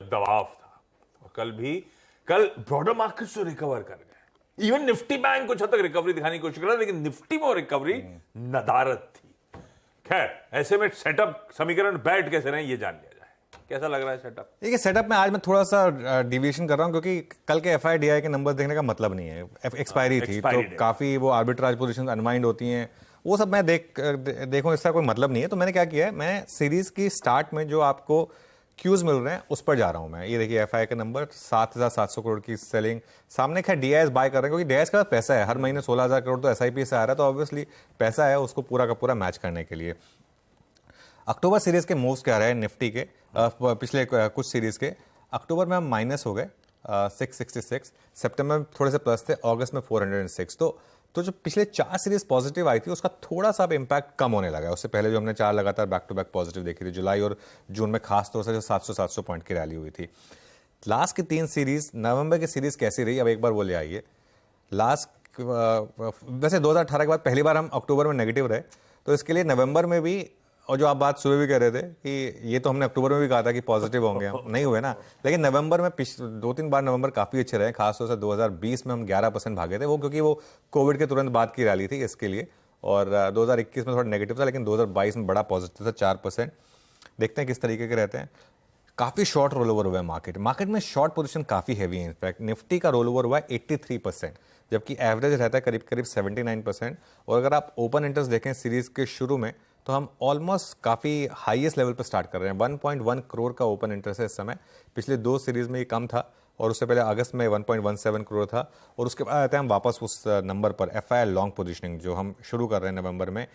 दबाव था, और कल ब्रॉडर मार्केट से रिकवर कर गए। इवन निफ्टी बैंक कुछ हद तक रिकवरी दिखाने की कोशिश कर रहा, लेकिन निफ्टी में रिकवरी नदारत थी। खैर, ऐसे में सेटअप समीकरण बैठ कैसे रहे ये जान लिया जाए। कैसा लग रहा है सेटअप? देखिए, सेटअप में आज मैं थोड़ा सा डिविएशन कर रहा हूं, क्योंकि कल के एफआईडीआई के नंबर्स देखने का मतलब नहीं है। एक्सपायरी थी, तो काफी वो आर्बिट्राज पोजीशन अनवाइंड होती हैं, वो सब मैं देखूं, इसका कोई मतलब नहीं है। तो मैंने क्या किया है, मैं सीरीज की स्टार्ट में जो आपको क्यूज मिल रहे हैं उस पर जा रहा हूं मैं। ये देखिए, एफआई का नंबर 7,700 करोड़ की सेलिंग सामने। खैर डीआईएस बाय कर रहे हैं, क्योंकि डीआईएस का पैसा है, हर महीने 16,000 करोड़ तो एसआईपी से आ रहा है, तो ऑब्वियसली पैसा है उसको पूरा का पूरा मैच करने के लिए। अक्टूबर सीरीज के मूव्स क्या रहे निफ्टी के, पिछले कुछ सीरीज के। अक्टूबर में हम माइनस हो गए 666, सितंबर में थोड़े से प्लस थे, अगस्त में 406। तो जो पिछले 4 सीरीज पॉजिटिव आई थी उसका थोड़ा सा अब इम्पैक्ट कम होने लगा है। उससे पहले जो हमने 4 लगातार बैक टू बैक पॉजिटिव देखी थी, जुलाई और जून में खास तौर से जो 700 पॉइंट की रैली हुई थी। लास्ट की 3 सीरीज, नवंबर की सीरीज कैसी रही, अब एक बार वो ले आइए। लास्ट वैसे 2018 के बाद पहली बार हम अक्टूबर में नेगेटिव रहे, तो इसके लिए नवंबर में भी, और जो आप बात सुबह भी कह रहे थे कि ये तो हमने अक्टूबर में भी कहा था कि पॉजिटिव होंगे, हम नहीं हुए ना। लेकिन नवंबर में 2-3 बार नवंबर काफ़ी अच्छे रहे, खासतौर से 2020 में हम 11% भागे थे, वो क्योंकि वो कोविड के तुरंत बाद की रैली थी इसके लिए। और 2021 में थोड़ा नेगेटिव था, लेकिन 2022 में बड़ा पॉजिटिव था, 4%। देखते हैं किस तरीके के रहते हैं। काफ़ी शॉर्ट रोल ओवर हुआ है मार्केट में शॉर्ट पोजीशन काफ़ी हैवी है। इनफैक्ट निफ्टी का रोल ओवर हुआ है 83%, जबकि एवरेज रहता है करीब करीब 79%। और अगर आप ओपन इंटरेस्ट देखें सीरीज के शुरू में, तो हम ऑलमोस्ट काफ़ी हाईएस्ट लेवल पर स्टार्ट कर रहे हैं। 1.1 करोड़ का ओपन इंटरेस्ट है इस समय। पिछले 2 सीरीज में ये कम था, और उससे पहले अगस्त में 1.17 करोड़ था। और उसके बाद आते हैं हम वापस उस नंबर पर। एफआईआई लॉन्ग पोजीशनिंग जो हम शुरू कर रहे हैं नवंबर में,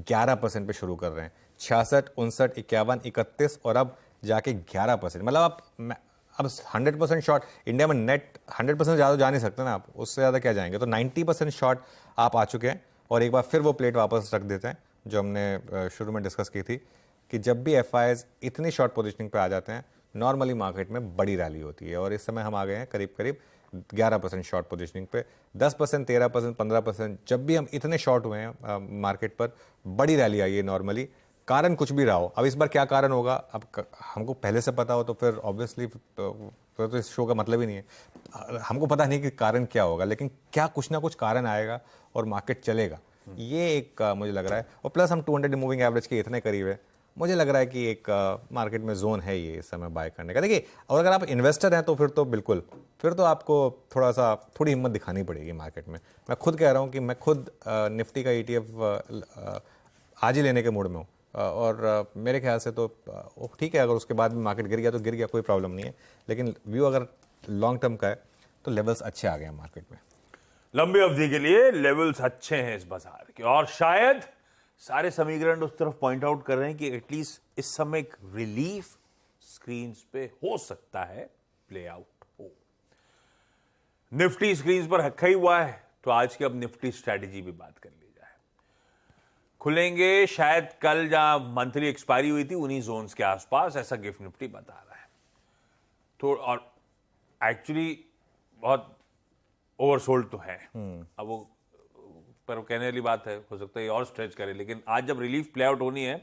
11% पे शुरू कर रहे हैं। 66, 59, 51, 31 और अब जाके 11%। मतलब आप अब 100% शॉर्ट, इंडिया में नेट 100% ज़्यादा जा नहीं सकते ना आप, उससे ज़्यादा क्या जाएंगे। तो 90% शॉर्ट आप आ चुके हैं, और एक बार फिर वो प्लेट वापस रख देते हैं जो हमने शुरू में डिस्कस की थी कि जब भी एफआईआईज इतनी शॉर्ट पोजीशनिंग पे आ जाते हैं, नॉर्मली मार्केट में बड़ी रैली होती है। और इस समय हम आ गए हैं करीब करीब 11% शॉर्ट पोजीशनिंग पे। 10%, 13%, 15%, जब भी हम इतने शॉर्ट हुए हैं मार्केट पर, बड़ी रैली आई है नॉर्मली। कारण कुछ भी रहा हो, अब इस बार क्या कारण होगा, अब हमको पहले से पता हो तो फिर ऑब्वियसली फिर तो इस शो का मतलब ही नहीं है। हमको पता नहीं कि कारण क्या होगा, लेकिन क्या कुछ ना कुछ कारण आएगा और मार्केट चलेगा, ये एक मुझे लग रहा है। और प्लस हम 200 मूविंग एवरेज के इतने करीब है, मुझे लग रहा है कि एक मार्केट में जोन है ये इस समय बाय करने का। देखिए, और अगर आप इन्वेस्टर हैं तो फिर तो बिल्कुल, फिर तो आपको थोड़ी हिम्मत दिखानी पड़ेगी मार्केट में। मैं खुद कह रहा हूँ कि मैं खुद निफ्टी का ETF आज ही लेने के मूड में हूँ। और मेरे ख्याल से तो ठीक है, अगर उसके बाद भी मार्केट गिर गया तो गिर गया, कोई प्रॉब्लम नहीं है। लेकिन व्यू अगर लॉन्ग टर्म का है तो लेवल्स अच्छे आ गए हैं मार्केट में। लंबी अवधि के लिए लेवल्स अच्छे हैं इस बाजार के, और शायद सारे समीकरण उस तरफ पॉइंट आउट कर रहे हैं कि एटलीस्ट इस समय एक रिलीफ स्क्रीन पे हो सकता है प्ले आउट हो। निफ्टी स्क्रीन पर रखा ही हुआ है, तो आज की अब निफ्टी स्ट्रेटेजी भी बात कर ली जाए। खुलेंगे शायद कल जहां मंथली एक्सपायरी हुई थी उन्हीं जोन्स के आसपास, ऐसा गिफ्ट निफ्टी बता रहा है। तो और एक्चुअली बहुत ओवरसोल्ड तो है, अब वो पर कहने वाली बात है, हो सकता है और स्ट्रेच करे। लेकिन आज जब रिलीफ प्ले आउट होनी है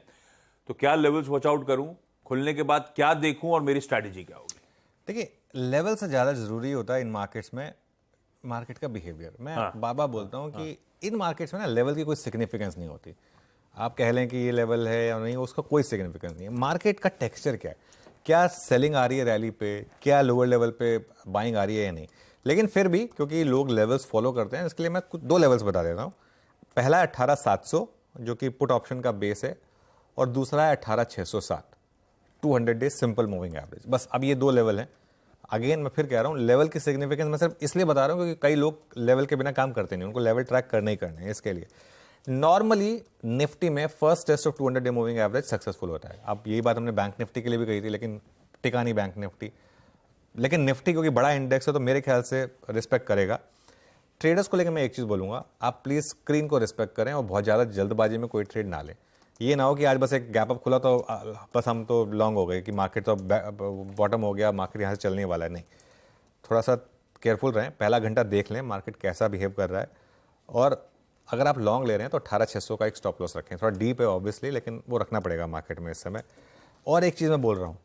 तो क्या लेवल्स वॉच आउट करूं, खुलने के बाद क्या देखूं, और मेरी स्ट्रैटेजी क्या होगी? देखिए, लेवल से ज़्यादा ज़रूरी होता है इन मार्केट्स में मार्केट का बिहेवियर। मैं बाबा बोलता हूँ कि इन मार्केट्स में ना लेवल की कोई सिग्निफिकेंस नहीं होती। आप कह लें कि ये लेवल है या नहीं, उसका कोई सिग्निफिकेंस नहीं है। मार्केट का टेक्सचर क्या है, क्या सेलिंग आ रही है रैली पे, क्या लोअर लेवल पे बाइंग आ रही है या नहीं। लेकिन फिर भी क्योंकि लोग लेवल्स फॉलो करते हैं, इसके लिए मैं कुछ 2 लेवल्स बता देता हूँ। पहला है 18,700 जो कि पुट ऑप्शन का बेस है, और दूसरा है 18,607 200 डेज सिंपल मूविंग एवरेज। बस अब ये 2 लेवल हैं। अगेन मैं फिर कह रहा हूँ, लेवल की सिग्निफिकेंस मैं सिर्फ इसलिए बता रहा हूँ क्योंकि कई लोग लेवल के बिना काम करते नहीं, उनको लेवल ट्रैक करने ही करने हैं। इसके लिए नॉर्मली निफ्टी में first test of 200 day moving average successful होता है। अब यही बात हमने बैंक निफ्टी के लिए भी कही थी, लेकिन टिका नहीं बैंक निफ्टी। लेकिन निफ्टी क्योंकि बड़ा इंडेक्स है तो मेरे ख्याल से रिस्पेक्ट करेगा। ट्रेडर्स को लेकर मैं एक चीज़ बोलूँगा, आप प्लीज़ स्क्रीन को रिस्पेक्ट करें और बहुत ज़्यादा जल्दबाजी में कोई ट्रेड ना लें। ये ना हो कि आज बस एक गैप अप खुला तो बस हम तो लॉन्ग हो गए कि मार्केट तो बॉटम हो गया, मार्केट यहाँ से चलने वाला है। नहीं, थोड़ा सा केयरफुल रहें, पहला घंटा देख लें मार्केट कैसा बिहेव कर रहा है। और अगर आप लॉन्ग ले रहे हैं तो 18,600 का एक स्टॉप लॉस रखें। थोड़ा डीप है ऑब्वियसली, लेकिन वो रखना पड़ेगा मार्केट में इस समय। और एक चीज़ मैं बोल रहा हूँ,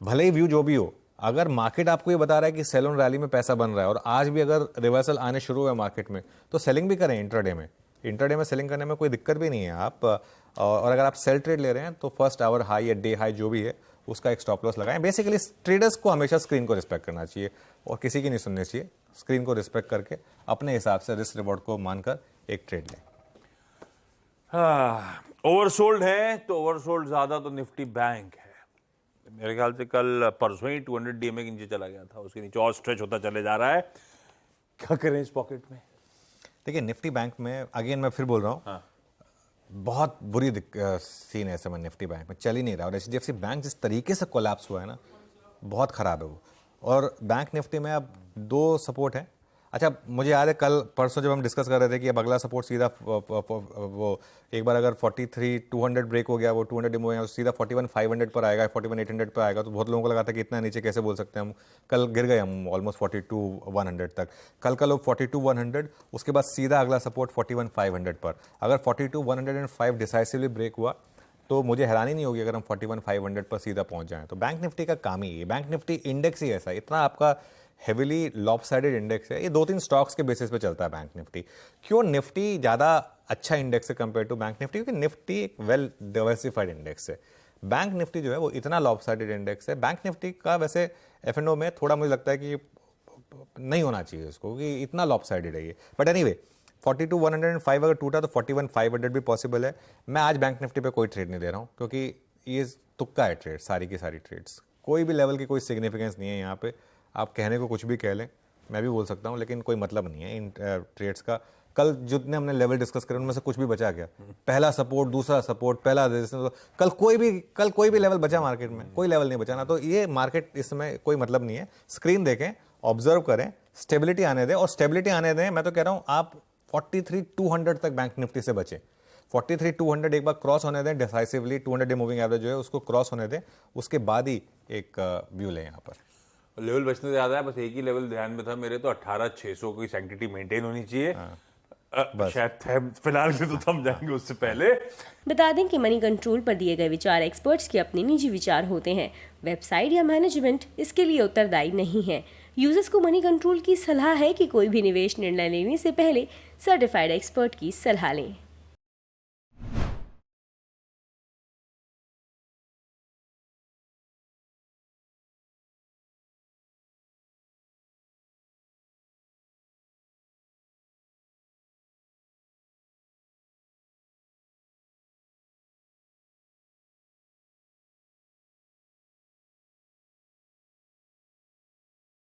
भले ही व्यू जो भी हो, अगर मार्केट आपको ये बता रहा है कि सेल ऑन रैली में पैसा बन रहा है और आज भी अगर रिवर्सल आने शुरू हुए मार्केट में तो सेलिंग भी करें इंट्राडे में। इंट्राडे में सेलिंग करने में कोई दिक्कत भी नहीं है। आप और अगर आप सेल ट्रेड ले रहे हैं तो फर्स्ट आवर हाई या डे हाई जो भी है उसका एक स्टॉप लॉस लगाएं। बेसिकली ट्रेडर्स को हमेशा स्क्रीन को रिस्पेक्ट करना चाहिए और किसी की नहीं सुननी चाहिए। स्क्रीन को रिस्पेक्ट करके अपने हिसाब से रिस्क रिवॉर्ड को मानकर एक ट्रेड लें। ओवरसोल्ड है तो ओवरसोल्ड ज्यादा तो निफ्टी बैंक है। मेरे ख्याल से कल परसों ही 200 डीएमए के नीचे चला गया था, उसके नीचे और स्ट्रेच होता चले जा रहा है। क्या करें इस पॉकेट में? देखिए निफ्टी बैंक में अगेन मैं फिर बोल रहा हूँ, बहुत बुरी सीन है इस समय निफ्टी बैंक में, चल ही नहीं रहा। और एचडीएफसी बैंक जिस तरीके से कोलैप्स हुआ है ना, बहुत खराब है वो। और बैंक निफ्टी में अब 2 सपोर्ट है। अच्छा मुझे याद है कल परसों जब हम डिस्कस कर रहे थे कि अब अगला सपोर्ट सीधा वो एक बार अगर 43,200 ब्रेक हो गया, वो 200 डिम हो गया, सीधा 41,500 पर आएगा, 41,800 पर आएगा, तो बहुत लोगों को लगा था कि इतना नीचे कैसे बोल सकते हैं हम। कल गिर गए हम ऑलमोस्ट 42,100 तक। कल का लोग 42,100, उसके बाद सीधा अगला सपोर्ट 41,500 पर। अगर 42,105 डिसाइसिवली ब्रेक हुआ तो मुझे हैरानी नहीं होगी अगर हम 41,500 पर सीधा पहुंच जाएं। तो बैंक निफ्टी का काम ही है, बैंक निफ्टी इंडेक्स ही ऐसा, इतना आपका हेविली लॉपसाइडेड इंडेक्स है। ये 2-3 स्टॉक्स के बेसिस पे चलता है बैंक निफ्टी। क्यों निफ्टी ज़्यादा अच्छा इंडेक्स है कंपेयर टू बैंक निफ्टी? क्योंकि निफ्टी एक वेल डाइवर्सिफाइड इंडेक्स है। बैंक निफ्टी जो है वो इतना लॉपसाइडेड इंडेक्स है। बैंक निफ्टी का वैसे एफ&ओ में थोड़ा मुझे लगता है कि नहीं होना चाहिए उसको, क्योंकि इतना लॉपसाइडेड है ये। बट एनीवे 42,105 अगर टूटा तो 41,500 भी पॉसिबल है। मैं आज बैंक निफ्टी पे कोई ट्रेड नहीं दे रहा हूँ, क्योंकि ये तुक्का है ट्रेड, सारी की सारी ट्रेड्स। कोई भी लेवल की कोई सिग्निफिकेंस नहीं है यहाँ पे। आप कहने को कुछ भी कह लें, मैं भी बोल सकता हूँ, लेकिन कोई मतलब नहीं है इन ट्रेड्स का। कल जितने हमने लेवल डिस्कस करे उनमें से कुछ भी बचा क्या? पहला सपोर्ट, दूसरा सपोर्ट, पहला रेजिस्टेंस, कल कोई भी लेवल बचा मार्केट में? कोई लेवल नहीं बचा ना। तो ये मार्केट इसमें कोई मतलब नहीं है। स्क्रीन देखें, ऑब्जर्व करें, स्टेबिलिटी आने दें। और स्टेबिलिटी आने दें, मैं तो कह रहा हूँ आप 43,200 तक बैंक निफ्टी से बचें। 43,200 एक बार क्रॉस होने दें डिसाइसिवली, 200 डे मूविंग एवरेज जो है उसको क्रॉस होने दें, उसके बाद ही एक व्यू लें यहाँ पर। लेवल बचने से ज्यादा है, बस एक ही लेवल ध्यान में था मेरे, तो 18,600 की सैंक्टिटी मेंटेन होनी चाहिए। शायद फिलहाल से तो थम जाएंगे उससे पहले। बता दें कि मनी कंट्रोल पर दिए गए विचार एक्सपर्ट्स के अपने निजी विचार होते हैं। वेबसाइट या मैनेजमेंट इसके लिए उत्तरदायी नहीं है। यूजर्स को मनी कंट्रोल की सलाह है कि कोई भी निवेश निर्णय लेने से पहले सर्टिफाइड एक्सपर्ट की सलाह लें।